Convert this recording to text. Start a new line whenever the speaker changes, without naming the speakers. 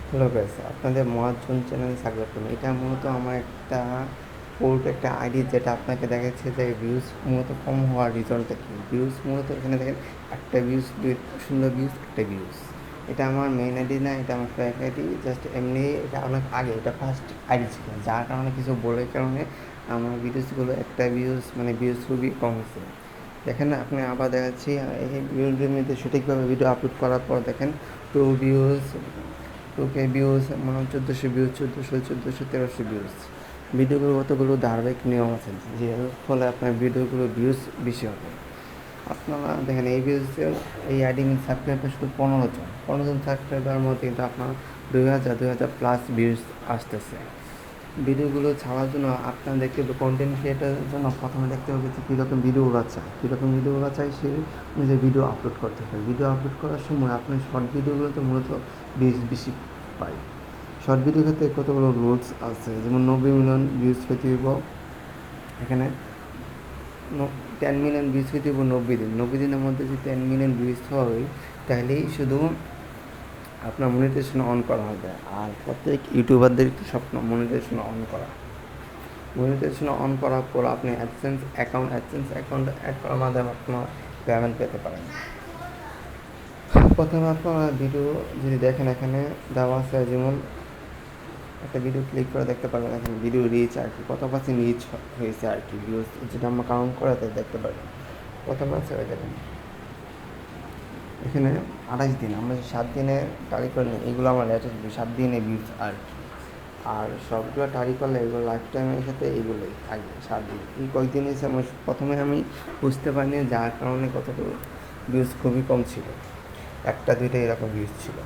Hello guys, আপনাদের মহাজন চ্যানেলে স্বাগতম। এটা মূলত আমার একটা পোর্ট, একটা আইডি, যেটা আপনাকে দেখাচ্ছে যে ভিউজ মূলত কম হওয়ার রিজনটা কী। ভিউজ মূলত এখানে দেখেন, একটা ভিউজ, সুন্দর ভিউজ, একটা ভিউজ। এটা আমার মেইন আইডি না, এটা আমার ফেক আইডি। জাস্ট এমনি, এটা অনেক আগে, এটা ফার্স্ট আইডি ছিল, যার কারণে কিছু বলার কারণে আমার ভিডিওসগুলো একটা ভিউজ, মানে ভিউজ খুবই কম হয়েছে। দেখেন, আপনি আবার দেখাচ্ছি এই ভিডিওর মধ্যে সঠিকভাবে ভিডিও আপলোড করার পর দেখেন 2 ভিউজ, 2K ভিউজ, মনে হয় 1400 ভিউজ, 1300 ভিউজ। ভিডিওগুলো কতগুলো ধারাবাহিক নিয়ম আছে, যে ফলে আপনার ভিডিওগুলো ভিউজ বেশি হবে। আপনারা দেখেন এই ভিউজে, এই আইডি সাবস্ক্রাইবার শুধু 15 জন সাবস্ক্রাইবার মধ্যে কিন্তু আপনার 2000 প্লাস ভিউজ আসতেছে। ভিডিওগুলো ছাড়ার জন্য আপনার দেখতে হবে, কন্টেন্ট ক্রিয়েটারের জন্য প্রথমে দেখতে হবে যে কীরকম ভিডিওগুলো চাই, সেই অনুযায়ী ভিডিও আপলোড করতে হবে। ভিডিও আপলোড করার সময় আপনার শর্ট ভিডিওগুলোতে মূলত ভিউজ বেশি পাই। শর্ট ভিডিও ক্ষেত্রে কতগুলো রুলস আছে, যেমন 90 মিলিয়ন ভিউজ পেতে হইব। এখানে 10 মিলিয়ন ভিউজ পেতে হইব 90 দিন। 90 দিনের মধ্যে যদি 10 মিলিয়ন ভিউজ হয়, তাহলেই শুধু আপনার মনিটাইজেশন অন করা হবে। আর প্রত্যেক ইউটিউবারদের একটু স্বপ্ন মনিটাইজেশন অন করা। মনিটাইজেশন অন করার পর আপনি অ্যাডসেন্স অ্যাকাউন্ট অ্যাড করার মাধ্যমে আপনার পেমেন্ট পেতে পারেন। প্রথমে আপনারা ভিডিও যদি দেখেন, এখানে দেওয়া আছে, যেমন একটা ভিডিও ক্লিক করে দেখতে পারবেন এখানে ভিডিও রিচ আর কি, কত পার্সেন্ট রিচ হয়েছে আর কি, ভিউজ যেটা আমরা কাউন্ট করে তাই দেখতে পারবেন। প্রথমে আছে দেখেন এখানে 28 দিন, আমরা 7 দিনে টারি করে নিই, এগুলো আমার লেটেস্ট 7 দিনে ভিউজ আর কি। আর সবগুলো টারি করলে এগুলো লাইফ টাইমের সাথে এগুলোই থাকবে 7 দিন। এই কয়েকদিন এসে আমার প্রথমে আমি বুঝতে পারিনি, যার কারণে কতটুকু ভিউজ খুবই কম ছিল, একটা দুইটা এরকম ভিউজ ছিল।